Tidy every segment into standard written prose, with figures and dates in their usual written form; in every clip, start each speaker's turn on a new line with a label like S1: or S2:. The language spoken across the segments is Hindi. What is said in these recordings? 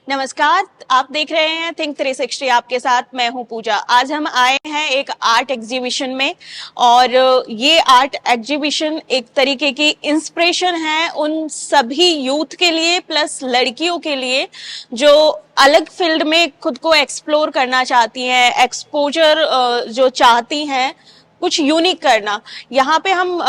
S1: नमस्कार। आप देख रहे हैं थिंक 360। आपके साथ मैं हूं पूजा। आज हम आए हैं एक आर्ट एग्जीबिशन में और ये आर्ट एग्जीबिशन एक तरीके की इंस्पिरेशन है उन सभी यूथ के लिए प्लस लड़कियों के लिए जो अलग फील्ड में खुद को एक्सप्लोर करना चाहती हैं, एक्सपोजर जो चाहती हैं, कुछ यूनिक करना। यहाँ पे हम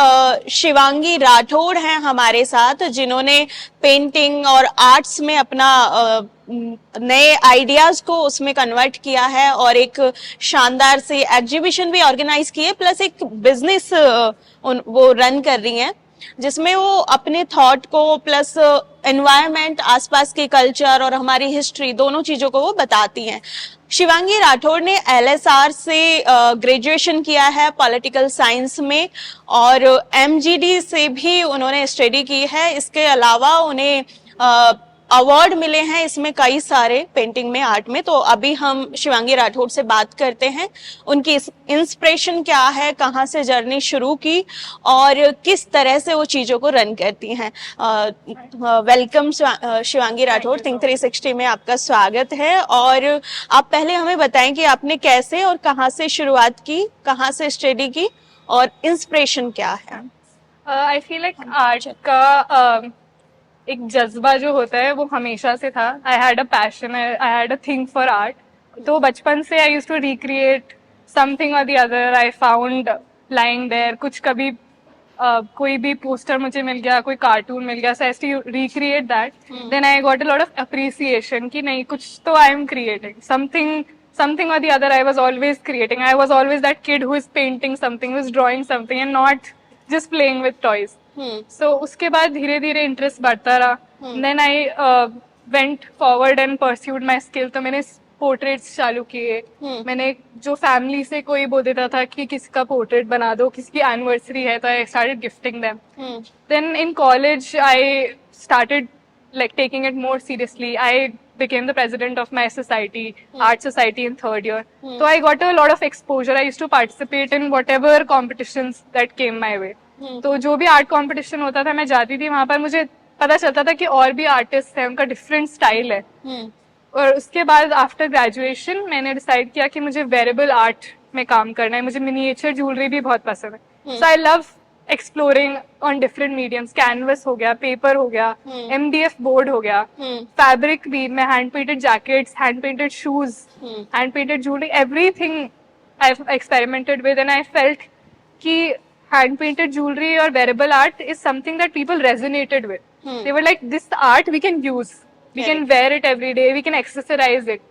S1: शिवांगी राठौड़ हैं हमारे साथ, जिन्होंने पेंटिंग और आर्ट्स में अपना नए आइडियाज को उसमें कन्वर्ट किया है और एक शानदार से एग्जीबिशन भी ऑर्गेनाइज की है, प्लस एक बिजनेस वो रन कर रही हैं जिसमें वो अपने थॉट को प्लस एनवायरनमेंट, आसपास के कल्चर और हमारी हिस्ट्री दोनों चीजों को वो बताती हैं। शिवांगी राठौड़ ने एलएसआर से ग्रेजुएशन किया है पॉलिटिकल साइंस में और एमजीडी से भी उन्होंने स्टडी की है। इसके अलावा उन्हें अवार्ड मिले हैं इसमें कई सारे पेंटिंग में, आर्ट में। तो अभी हम शिवांगी राठौड़ से बात करते हैं, उनकी इंस्पिरेशन क्या है, कहाँ से जर्नी शुरू की और किस तरह से वो चीजों को रन करती हैं। वेलकम शिवांगी राठौड़, थिंक 360 में आपका स्वागत है। और आप पहले हमें बताएं कि आपने कैसे और कहाँ से शुरुआत की, कहाँ से स्टडी की और इंस्पिरेशन क्या है।
S2: आई फील लाइक आर्ट का एक जज्बा जो होता है वो हमेशा से था। I had a passion, I had a thing for art. तो बचपन से I use to recreate something और the other I found lying there. कुछ कभी कोई भी पोस्टर मुझे मिल गया, कोई कार्टून मिल गया, so I to recreate that. Then I got a lot of appreciation कि नहीं, कुछ तो I am creating something or the other. I was always creating. I was always that kid who is painting something, who is drawing something and not just playing with toys. So उसके बाद धीरे धीरे इंटरेस्ट बढ़ता रहा। Then I went forward and pursued my skill. तो मैंने पोर्ट्रेट्स चालू किए। मैंने जो फैमिली से कोई बोल देता था कि किसी का पोर्ट्रेट बना दो, किसी की एनिवर्सरी है, तो I started gifting them. Then in college I started like taking it more seriously. I became the president of my society, art society, in third year. So I got a lot of exposure. I used to participate in whatever competitions that came my way. तो जो भी आर्ट कंपटीशन होता था मैं जाती थी, वहां पर मुझे पता चलता था कि और भी आर्टिस्ट हैं, उनका डिफरेंट स्टाइल है। और उसके बाद आफ्टर ग्रेजुएशन मैंने डिसाइड किया कि मुझे वेरेबल आर्ट में काम करना है। मुझे मिनिएचर ज्वेलरी भी बहुत पसंद है। So I love exploring on different mediums. Canvas हो गया, पेपर हो गया, एमडीएफ बोर्ड हो गया, फैब्रिक भी। मैं hand painted jackets, hand painted shoes, hand painted jewellery, everything I experimented with. And I felt कि hand painted jewelry or wearable art is something that people resonated with. They were like, this art we can use, we can wear it every day, we can accessorize it.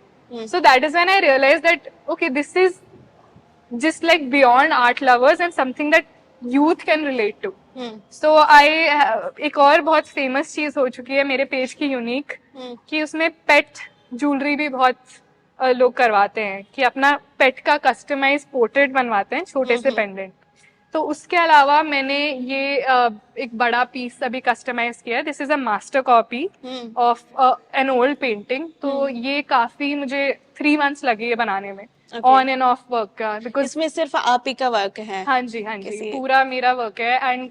S2: So that is when I realized that okay, this is just like beyond art lovers and something that youth can relate to. So I एक और बहुत फेमस चीज हो चुकी है मेरे पेज की यूनिक, कि उसमें पेट ज्वेलरी भी बहुत लोग करवाते हैं, कि अपना पेट का कस्टमाइज पोर्ट्रेट बनवाते हैं, छोटे से पेंडेंट। तो उसके अलावा मैंने ये एक बड़ा पीस अभी कस्टमाइज किया है। This is a master copy of an old painting. तो ये काफी मुझे 3 months लगे ये बनाने में, ऑन एंड ऑफ वर्क का। बिकॉज
S1: इसमें सिर्फ आप ही का वर्क है?
S2: हाँ जी, हाँ जी, पूरा मेरा वर्क है। And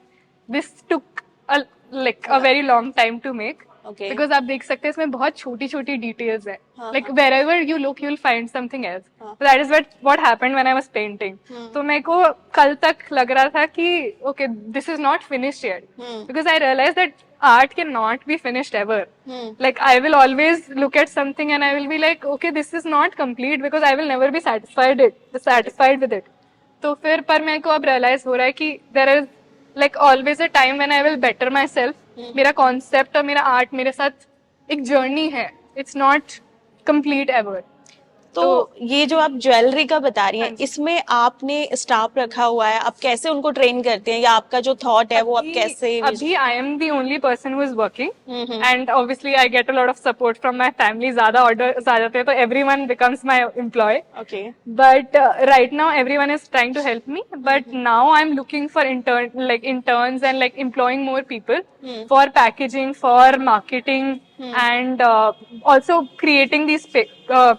S2: this took like a very long time to make. Because आप देख सकते हैं इसमें बहुत छोटी छोटी डिटेल्स है। Like wherever you look you will find something else. That is what happened when I was painting. तो मेरे को कल तक लग रहा था कि okay, this is not finished yet, because I realise that art cannot be finished ever. Like I will always look at something and I will be like, okay, this is not complete, because I will never be satisfied with it. तो फिर पर मेरे को अब realize हो रहा है कि there is like always a time when I will better myself. मेरा concept और मेरा art मेरे साथ एक journey है. It's not complete ever.
S1: तो ये जो आप ज्वेलरी का बता रही हैं, इसमें आपने स्टाफ रखा हुआ है, आप कैसे उनको ट्रेन करते हैं, या आपका जो थॉट है वो आप कैसे?
S2: अभी I am the only person who is working and obviously I get a lot of support from my family. ज्यादा ऑर्डर्स आ जाते हैं तो everyone becomes my employ.
S1: Okay,
S2: but right now everyone is trying to help me, but now I am looking for interns and like employing more people for packaging, for marketing, and also creating these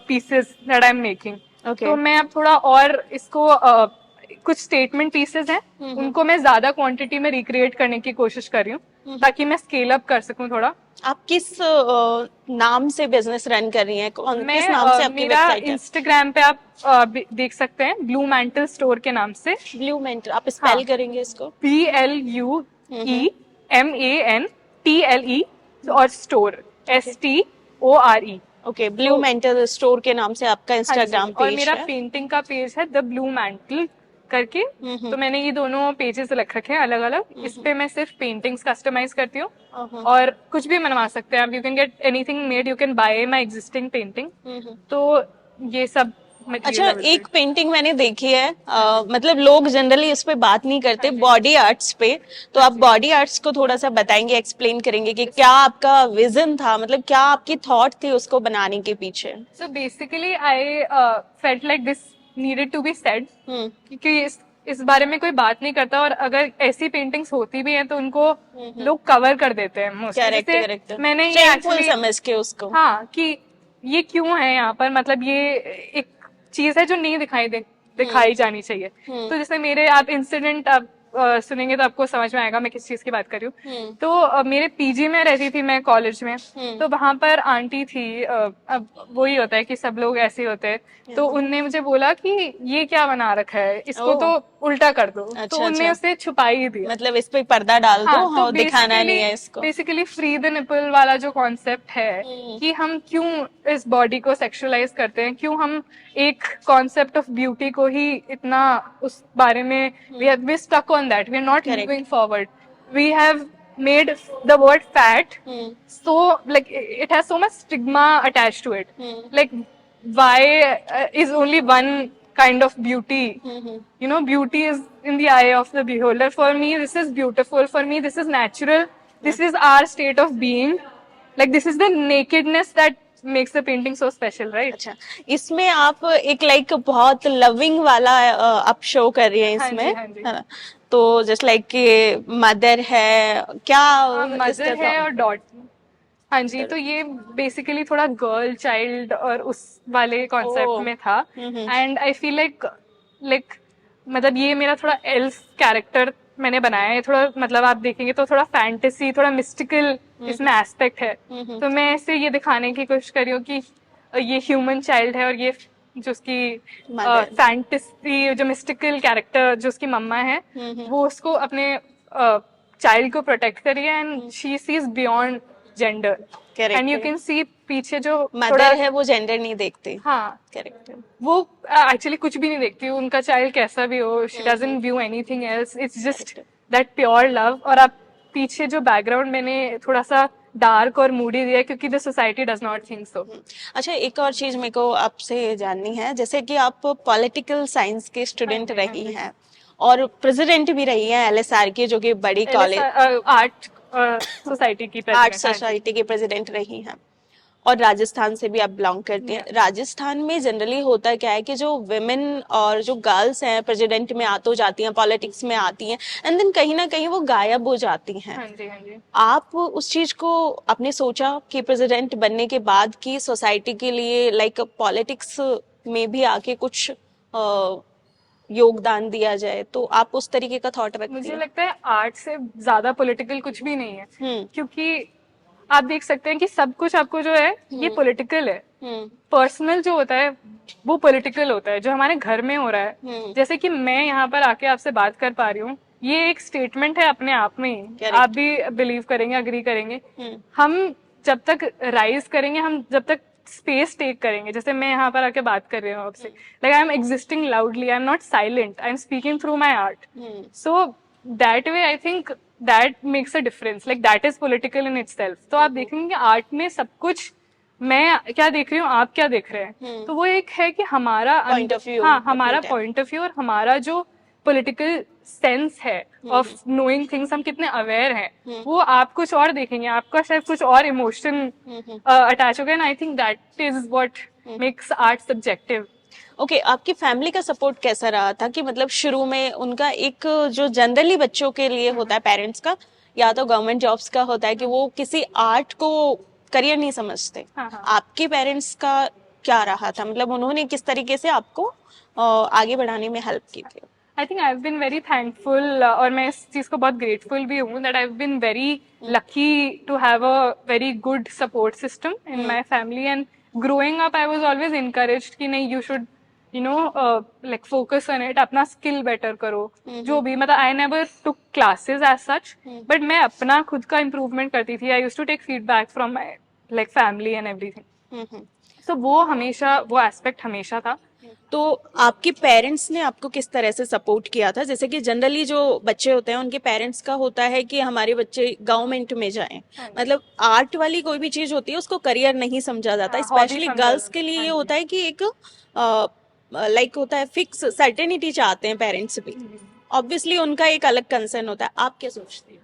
S2: pieces that I'm making.
S1: Okay.
S2: तो मैं अब थोड़ा और इसको कुछ स्टेटमेंट पीसेस हैं, उनको मैं ज्यादा क्वांटिटी में रिक्रिएट करने की कोशिश कर रही हूँ। ताकि मैं स्केल अप कर सकूं थोड़ा।
S1: आप किस नाम से बिजनेस रन कर रही हैं? किस
S2: मैं
S1: नाम से आपकी
S2: मेरा
S1: वेबसाइट है?
S2: इंस्टाग्राम पे आप देख सकते हैं, ब्लू मैंटल स्टोर के नाम से।
S1: ब्लू मेंटल, आप
S2: हाँ,
S1: स्पेल करेंगे इसको?
S2: BLUEMANTLE और स्टोर STORE।
S1: ओके, ब्लू
S2: तो
S1: मेंटल स्टोर के नाम से आपका
S2: हाँ जी,
S1: इंस्टाग्राम
S2: और
S1: पेज
S2: मेरा
S1: है।
S2: पेंटिंग का पेज है द ब्लू मैंटल करके। तो मैंने ये दोनों पेजेस रख रखे हैं अलग अलग। इस पे मैं सिर्फ पेंटिंग्स कस्टमाइज करती हूँ, और कुछ भी बनवा सकते हैं आप। You can get anything made, you can buy my existing painting. तो ये सब
S1: अच्छा,
S2: मटेरियल
S1: एक पेंटिंग मैंने देखी है, मतलब लोग जनरली इस पे बात नहीं करते, बॉडी आर्ट्स पे। तो आप बॉडी आर्ट्स को थोड़ा सा बताएंगे, एक्सप्लेन करेंगे कि क्या आपका विजन था, मतलब क्या आपकी थॉट थी उसको बनाने के पीछे?
S2: So basically, I felt like this needed to be said, क्योंकि इस बारे में कोई बात नहीं करता, और अगर ऐसी पेंटिंग्स होती भी हैं तो उनको लोग कवर कर देते हैं मोस्टली।
S1: करेक्ट
S2: जैसे
S1: करेक्ट,
S2: मैंने ये
S1: शेमफुल
S2: एक्चुअली,
S1: समझ के उसको।
S2: हाँ, कि ये क्यों है यहाँ पर, मतलब ये एक चीज है जो नहीं दिखाई जानी चाहिए। तो जैसे मेरे आप इंसिडेंट आप सुनेंगे तो आपको समझ में आएगा मैं किस चीज की बात कर रही हूँ। तो मेरे पीजी में रहती थी मैं कॉलेज में। तो वहां पर आंटी थी, अब वही होता है कि सब लोग ऐसे ही होते हैं। तो उनने मुझे बोला कि ये क्या बना रखा है, इसको तो उल्टा कर दो। तो
S1: अच्छा,
S2: उनने
S1: अच्छा।
S2: उसे छुपा ही दिया।
S1: मतलब इस पे पर्दा डाल दो,
S2: हाँ, तो
S1: हाँ, दिखाना नहीं है इसको।
S2: बेसिकली फ्री द निपल वाला जो कॉन्सेप्ट है, कि हम क्यों इस बॉडी को सेक्सुअलाइज करते हैं, क्यों हम एक कॉन्सेप्ट ऑफ ब्यूटी को ही इतना उस बारे में we stuck on that, we are not
S1: Correct.
S2: Moving forward. We have made the word fat so, like, it has so much stigma attached to it. Like, why is only one kind of beauty? You know, beauty is in the eye of the beholder. For me, this is beautiful. For me, this is natural. This is our state of being. Like, this is the nakedness that makes the painting so special, right?
S1: अच्छा, इसमें आप एक लाइक बहुत लविंग वाला आप शो कर रही हैं
S2: हाँ जी,
S1: इसमें,
S2: हाँ जी।
S1: है ना? तो जस्ट लाइक कि मदर है क्या?
S2: मदर है और डॉटर। हाँ जी, तो ये बेसिकली थोड़ा गर्ल चाइल्ड और उस वाले कॉन्सेप्ट में था। एंड आई फील लाइक मतलब ये मेरा थोड़ा एल्फ कैरेक्टर मैंने बनाया है। थोड़ा मतलब आप देखेंगे तो थोड़ा फैंटेसी, थोड़ा मिस्टिकल इसमें एस्पेक्ट है। तो मैं ऐसे ये दिखाने की कोशिश कर रही हूँ कि ये ह्यूमन चाइल्ड है, और ये जो उसकी फैंटेसी, जो मिस्टिकल कैरेक्टर जो उसकी मम्मा है, वो उसको अपने चाइल्ड को प्रोटेक्ट करी है, and she sees beyond gender. And you can see पीछे जो
S1: मदर है वो जेंडर नहीं देखती।
S2: हाँ,
S1: करेक्ट।
S2: वो एक्चुअली कुछ भी नहीं देखती, उनका चाइल्ड कैसा भी हो, she doesn't view anything else, it's just that pure love. और आप पीछे जो बैकग्राउंड मैंने थोड़ा सा डार्क और मूडी दिया, क्योंकि the society does not think so.
S1: अच्छा, एक और चीज मेरे को आपसे जाननी है, जैसे कि आप पॉलिटिकल साइंस के स्टूडेंट रही हैं और प्रेसिडेंट भी रही हैं एलएसआर की, जो कि बड़ी कॉलेज
S2: आर्ट सोसाइटी की
S1: आर्ट
S2: president, हाँ जी।
S1: सोसाइटी की प्रेसिडेंट रही हैं, और राजस्थान से भी आप बिलोंग करती हैं। राजस्थान में जनरली होता क्या है कि जो विमेन और जो गर्ल्स हैं प्रेसिडेंट में आ तो जाती हैं, पॉलिटिक्स में आती हैं, एंड देन कहीं ना कहीं वो गायब हो जाती हैं।
S2: हाँ जी, हाँ जी।
S1: आप उस चीज को आपने सोचा कि प्रेसिडेंट बनने के बाद की सोसाइटी के लिए लाइक पॉलिटिक्स में भी आके कुछ योगदान दिया जाए, तो आप उस तरीके का थॉट रखती
S2: मुझे
S1: हैं?
S2: लगता है आर्ट से ज्यादा पॉलिटिकल कुछ भी नहीं है, क्योंकि आप देख सकते हैं कि सब कुछ आपको जो है ये पॉलिटिकल है। पर्सनल जो होता है वो पॉलिटिकल होता है, जो हमारे घर में हो रहा है। जैसे कि मैं यहाँ पर आके आपसे बात कर पा रही हूँ, ये एक स्टेटमेंट है अपने आप में ही। आप भी बिलीव करेंगे, अग्री करेंगे। हम जब तक राइज करेंगे, हम जब तक स्पेस टेक करेंगे, जैसे मैं यहाँ पर आके बात कर रही हूँ आपसे, like I am existing loudly, I am not silent, I am speaking through my art. So that way I think that makes a difference, like that is political in itself. तो आप देखेंगे आर्ट में सब कुछ, मैं क्या देख रही हूँ, आप क्या देख रहे हैं, तो वो एक है कि हमारा
S1: पॉइंट ऑफ व्यू,
S2: हाँ, हमारा पॉइंट ऑफ व्यू और हमारा जो पॉलिटिकल सेंस है ऑफ नोइंग थिंग्स, हम कितने अवेयर हैं, वो आप कुछ और देखेंगे, आपका शायद कुछ और इमोशन अटैच हो गया। I think that is what makes art subjective.
S1: Okay, आपकी फैमिली का सपोर्ट कैसा रहा था? कि मतलब शुरू में उनका एक जो जनरली बच्चों के लिए होता है, पेरेंट्स का या तो गवर्नमेंट जॉब्स का होता है कि वो किसी आर्ट को करियर नहीं समझते। आपके पेरेंट्स का क्या रहा था, मतलब उन्होंने किस तरीके से आपको आगे बढ़ाने में हेल्प की थी?
S2: I think I have been very thankful, और मैं इस चीज को बहुत ग्रेटफुल भी हूँ that I have been very lucky to have a very good support system in my family. And growing up I was always encouraged कि नहीं, you should like focus on it, अपना स्किल बेटर करो. जो भी मतलब I never took classes as such, but मैं अपना खुद का इम्प्रूवमेंट करती थी. I used to take feedback from my like family and everything. तो वो हमेशा, वो एस्पेक्ट हमेशा था.
S1: तो आपके पेरेंट्स ने आपको किस तरह से सपोर्ट किया था? जैसे कि जनरली जो बच्चे होते हैं उनके पेरेंट्स का होता है कि हमारे बच्चे गवर्नमेंट में जाएं, मतलब आर्ट वाली कोई भी चीज होती है उसको करियर नहीं समझा जाता.
S2: हाँ,
S1: स्पेशली
S2: hobby
S1: गर्ल्स
S2: समझा
S1: के लिए
S2: जाता है.
S1: ये
S2: हाँ
S1: होता है कि एक लाइक होता है, फिक्स सर्टेनिटी चाहते हैं पेरेंट्स भी. ऑब्वियसली उनका एक अलग कंसर्न होता है. आप क्या सोचते हैं?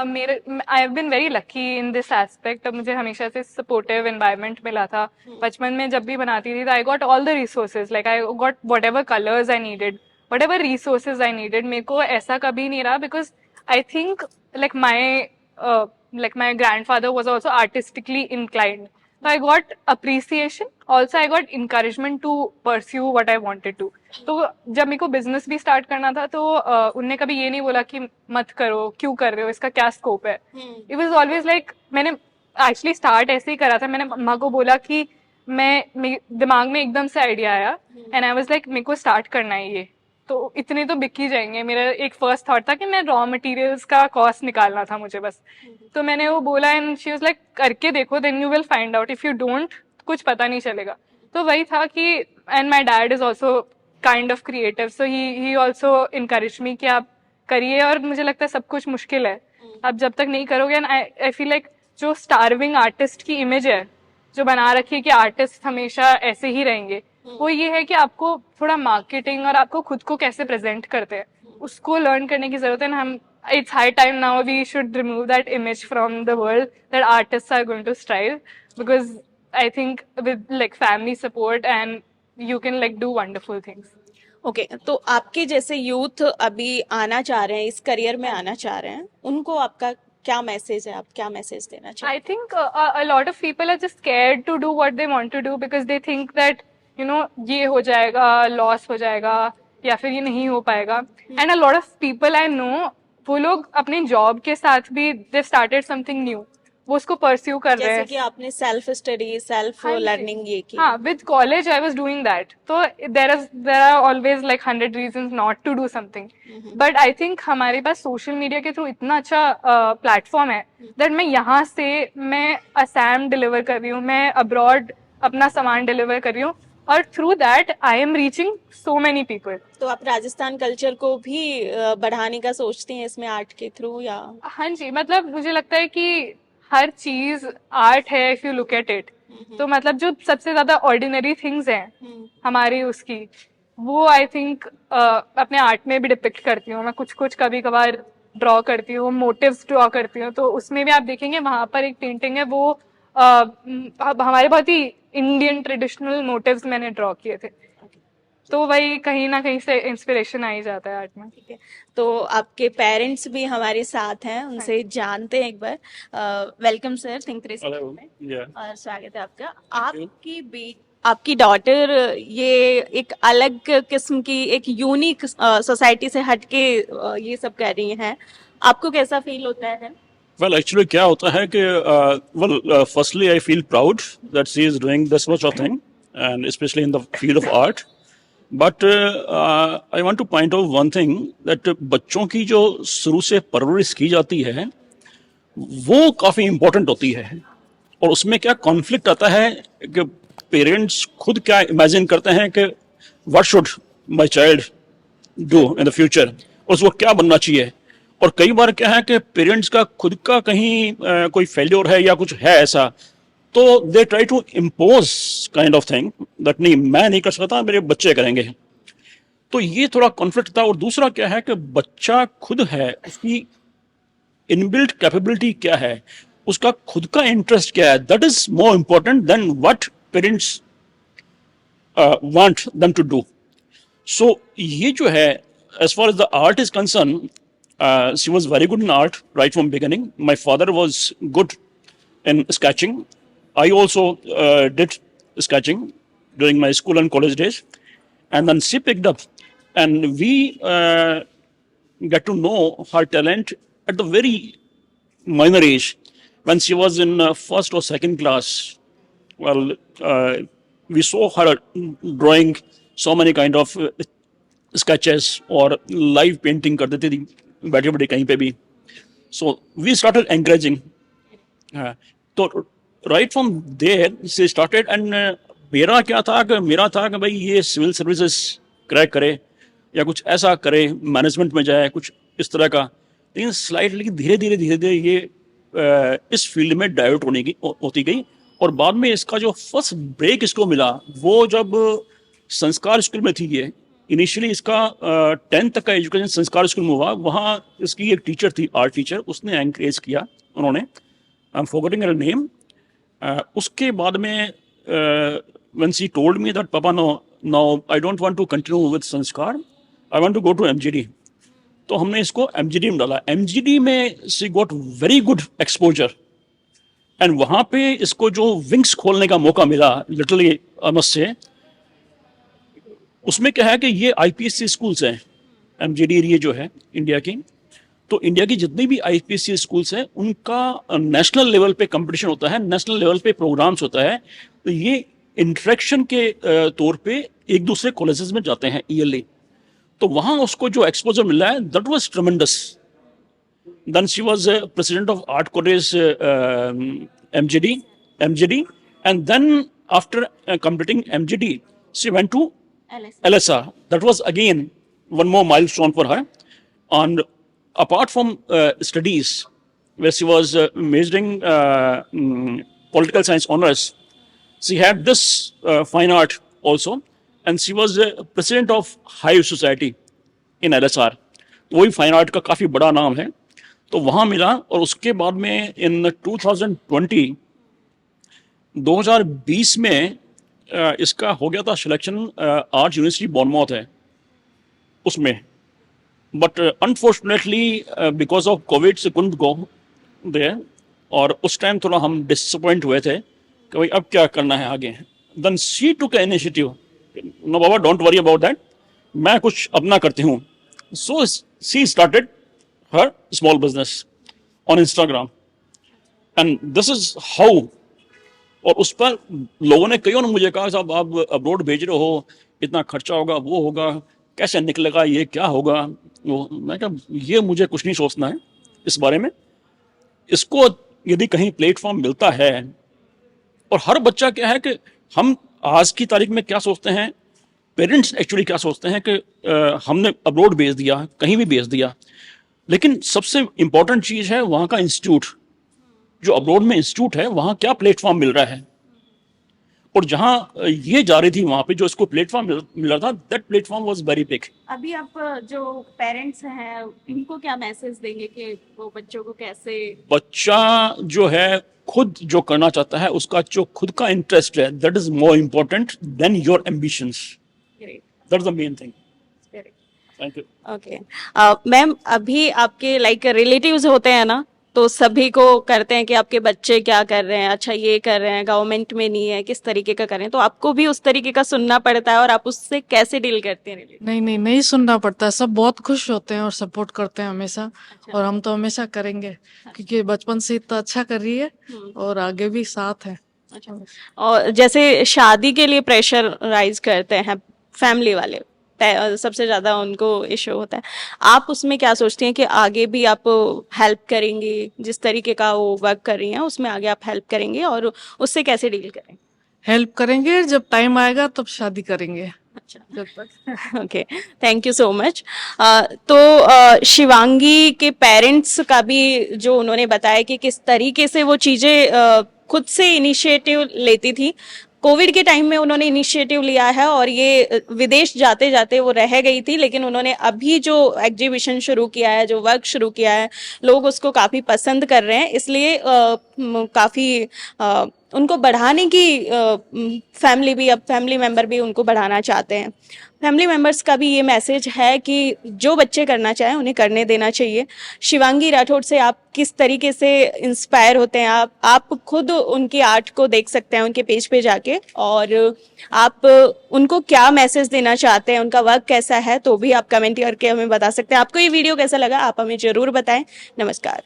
S2: मेरे I have been very lucky in this aspect. मुझे हमेशा से सपोर्टिव एनवायरनमेंट मिला था. बचपन में जब भी बनाती थी, I got all the resources, like I got what ever colours I needed, what ever resources I needed. मेरे को ऐसा कभी नहीं रहा, because I think like my grand father was also artistically inclined. So I got appreciation. Also I got encouragement to pursue what I wanted to. तो जब मेरे को बिजनेस भी स्टार्ट करना था तो उनने कभी ये नहीं बोला कि मत करो, क्यों कर रहे हो, इसका क्या स्कोप है. इट वाज ऑलवेज लाइक, मैंने एक्चुअली स्टार्ट ऐसे ही करा था. मैंने मम्मा को बोला कि दिमाग में एकदम से आइडिया आया एंड आई वाज लाइक मेरे को स्टार्ट करना है ये, तो इतने तो बिक ही जाएंगे. मेरा एक फर्स्ट थॉट था कि मैं रॉ मटेरियल्स का कॉस्ट निकालना था मुझे बस. तो मैंने वो बोला एंड शी वाज लाइक करके देखो, then you will find out. If you don't, कुछ पता नहीं चलेगा. तो वही था कि, and my dad is also kind of creative, so he also encourage me कि आप करिए. और मुझे लगता है सब कुछ मुश्किल है, आप जब तक नहीं करोगे. एंड आई फील लाइक जो स्टारविंग आर्टिस्ट की इमेज है जो बना रखी है कि आर्टिस्ट हमेशा ऐसे ही रहेंगे, वो ये है कि आपको थोड़ा मार्केटिंग और आपको खुद को कैसे प्रेजेंट करते हैं उसको लर्न करने की जरूरत है. हम, it's high time now we should remove that image from the world that artists are going to strive, because I think with like family support and you can like do wonderful things.
S1: Okay तो आपके जैसे यूथ अभी आना चाह रहे हैं, इस करियर में आना चाह रहे हैं, उनको आपका क्या मैसेज है? आप क्या मैसेज देना चाहते
S2: I think a lot of people are just scared to do what they want to do because they think that ये हो जाएगा, लॉस हो जाएगा या फिर ये नहीं हो पाएगा. And a lot of people I know, वो लोग अपने जॉब के साथ भी दे स्टार्टेड समथिंग न्यू, वो उसको परस्यू कर रहे हैं.
S1: जैसे कि आपने सेल्फ स्टडी, सेल्फ लर्निंग ये की.
S2: हाँ, with college I was doing that. तो there are always like 100 reasons not to do something, but I think हमारे पास सोशल मीडिया के थ्रू इतना अच्छा प्लेटफॉर्म है दैट मैं यहाँ से मैं असम डिलीवर कर रही हूँ, मैं अब्रॉड अपना सामान डिलीवर कर रही हूँ, और through that I am reaching so many people.
S1: तो आप राजस्थान कल्चर को भी बढ़ाने का सोचती हैं इसमें आर्ट के थ्रू या?
S2: हाँ जी, मतलब मुझे लगता है कि हर चीज आर्ट है if you look at it. तो मतलब जो सबसे ज्यादा ऑर्डिनरी थिंग्स हैं हमारी उसकी, वो आई थिंक अपने आर्ट में भी डिपिक्ट करती हूँ. मैं कुछ कुछ कभी कभार ड्रॉ करती हूँ, मोटिव्स ड्रॉ करती हूँ. तो उसमें भी आप देखेंगे वहां पर एक पेंटिंग है, वो हमारे बहुत ही इंडियन ट्रेडिशनल मोटिव्स मैंने ड्रॉ किए थे. तो वही कहीं ना कहीं से इंस्पिरेशन आ ही जाता है आर्ट में.
S1: ठीक है, तो आपके पेरेंट्स भी हमारे साथ हैं, उनसे जानते हैं एक बार. वेलकम सर थिंक 360 में, और स्वागत है आपका. आपकी डॉटर ये एक अलग किस्म की, एक यूनिक सोसाइटी से हटके ये सब कर रही हैं. आपको कैसा फील होता है?
S3: Well, actually, क्या होता है कि firstly, I feel proud that she is doing this much of thing, and especially in the field of art. But I want to point out one thing that बच्चों की जो शुरू से परवरिश की जाती है वो काफ़ी इम्पोर्टेंट होती है. और उसमें क्या कॉन्फ्लिक्ट आता है कि पेरेंट्स खुद क्या इमेजिन करते हैं कि what should my child do in the future, और उसको क्या बनना चाहिए. और कई बार क्या है कि पेरेंट्स का खुद का कहीं कोई फेल्योर है या कुछ है ऐसा, तो they try to impose kind of thing that नहीं मैं नहीं कर सकता, मेरे बच्चे करेंगे. तो ये थोड़ा कॉन्फ्लिक्ट था. और दूसरा क्या है कि बच्चा खुद है, उसकी इनबिल्ट कैपेबिलिटी क्या है, उसका खुद का इंटरेस्ट क्या है, that is more important then what parents want them to do. So ये जो है, as far as the art is concerned, she was very good in art right from beginning. My father was good in sketching. I also did sketching during my school and college days, and then she picked up and we get to know her talent at the very minor age when she was in first or second class. Well, we saw her drawing so many kind of sketches और live painting कर देती थी बैठे बैठे कहीं पे भी. So we started encouraging. तो right from there she started and मेरा था कि भाई ये सिविल सर्विसेज क्रैक करे या कुछ ऐसा करे, मैनेजमेंट में जाए, कुछ इस तरह का. लेकिन स्लाइडली धीरे धीरे ये इस फील्ड में डाइवर्ट होती गई. और बाद में इसका जो फर्स्ट ब्रेक इसको मिला वो जब संस्कार स्कूल में थी. ये इनिशियली इसका 10th तक का एजुकेशन संस्कार स्कूल में हुआ. वहाँ इसकी एक टीचर थी, आर्ट टीचर, उसने एनकरेज किया. उन्होंने, I am forgetting her name. उसके बाद में when she told me that Papa, no, I don't want to continue with संस्कार, I want to go to MGD. तो हमने इसको MGD में डाला. MGD में she got very good exposure. And वहाँ पे इसको जो विंग्स खोलने का मौका मिला, लिटरली आई मस्ट से, उसमें क्या है कि ये IPSC स्कूल्स हैं, MGD ये जो है इंडिया की. तो इंडिया की जितनी भी IPSC स्कूल्स हैं उनका नेशनल लेवल पे कंपटीशन होता है, नेशनल लेवल पे प्रोग्राम्स होता है. तो ये इंटरेक्शन के तौर पे एक दूसरे कॉलेजेस में जाते हैं ईयरली. तो वहाँ उसको जो एक्सपोजर मिला है, that was ट्रेमेंडस. Then she was president of Art College MGD, and then after completing MGD, she went to LSR. That was again one more milestone for her. And apart from studies, where she was majoring political science honors, she had this fine art also, and she was president of High Society in LSR. वही फाइन आर्ट का काफ़ी बड़ा नाम है. तो वहाँ मिला. और उसके बाद में इन 2020 में इसका हो गया था सिलेक्शन. आर्ट यूनिवर्सिटी बॉर्नमाउथ है उसमें, but unfortunately because of Covid से कुंड गो देयर. और उस टाइम थोड़ा हम डिसअपॉइंट हुए थे कि भाई अब क्या करना है आगे. Then she took an initiative, no बाबा डोंट वरी अबाउट दैट, मैं कुछ अपना करती हूँ. So she started her small business on Instagram, and this is how. और उस पर लोगों ने, कईयों ने मुझे कहा साहब आप अब्रॉड भेज रहे हो, इतना खर्चा होगा, वो होगा, कैसे निकलेगा, ये क्या होगा वो. मैं कहा ये मुझे कुछ नहीं सोचना है इस बारे में. इसको यदि कहीं प्लेटफॉर्म मिलता है, और हर बच्चा क्या है कि हम आज की तारीख में क्या सोचते हैं, पेरेंट्स एक्चुअली क्या सोचते हैं कि हमने अब्रॉड भेज दिया, कहीं भी भेज दिया. लेकिन सबसे इंपॉर्टेंट चीज है वहाँ का इंस्टीट्यूट. जो अब्रॉड में इंस्टीट्यूट है वहाँ क्या प्लेटफॉर्म मिल रहा है. और जहाँ ये जा रही थी वहाँ पे जो इसको प्लेटफॉर्म मिल रहा था, that platform was very big.
S1: अभी आप जो पेरेंट्स हैं इनको क्या मैसेज देंगे कि वो बच्चों को कैसे,
S3: बच्चा जो है खुद जो करना चाहता है, उसका जो खुद का इंटरेस्ट है, that is more important then your ambitions. That's the main thing. Thank you.
S1: Okay ma'am, अभी आपके लाइक रिलेटिव्स होते हैं ना, तो सभी को करते हैं कि आपके बच्चे क्या कर रहे हैं, अच्छा ये कर रहे हैं, गवर्नमेंट में नहीं है, किस तरीके का कर रहे हैं. तो आपको भी उस तरीके का सुनना पड़ता है और आप उससे कैसे डील करते हैं?
S4: नहीं सुनना पड़ता है. सब बहुत खुश होते हैं और सपोर्ट करते हैं हमेशा.
S1: अच्छा.
S4: और हम तो हमेशा करेंगे क्योंकि बचपन से इतना अच्छा कर रही है और आगे भी साथ है.
S1: अच्छा. और जैसे शादी के लिए प्रेशर राइज करते हैं फैमिली वाले, सबसे ज्यादा उनको इशू होता है, आप उसमें क्या सोचती हैं कि आगे भी आप हेल्प करेंगी, जिस तरीके का वो वर्क कर रही हैं उसमें आगे आप हेल्प करेंगे और उससे कैसे डील करेंगे?
S4: हेल्प करेंगे, जब टाइम आएगा तब शादी करेंगे.
S1: अच्छा.
S4: जब तक
S1: okay, thank you so much. तो शिवांगी के पेरेंट्स का भी जो उन्होंने बताया कि किस तरीके से वो चीजें खुद से इनिशिएटिव लेती थी. कोविड के टाइम में उन्होंने इनिशिएटिव लिया है और ये विदेश जाते जाते वो रह गई थी, लेकिन उन्होंने अभी जो एग्जीबिशन शुरू किया है, जो वर्क शुरू किया है, लोग उसको काफ़ी पसंद कर रहे हैं. इसलिए काफ़ी उनको बढ़ाने की फैमिली भी, अब फैमिली मेंबर भी उनको बढ़ाना चाहते हैं। फैमिली मेंबर्स का भी ये मैसेज है कि जो बच्चे करना चाहें उन्हें करने देना चाहिए। शिवांगी राठौड़ से आप किस तरीके से इंस्पायर होते हैं? आप खुद उनकी आर्ट को देख सकते हैं उनके पेज पे जाके, और आप उनको क्या मैसेज देना चाहते हैं, उनका वर्क कैसा है, तो भी आप कमेंट करके हमें बता सकते हैं। आपको ये वीडियो कैसा लगा आप हमें जरूर बताएं। नमस्कार।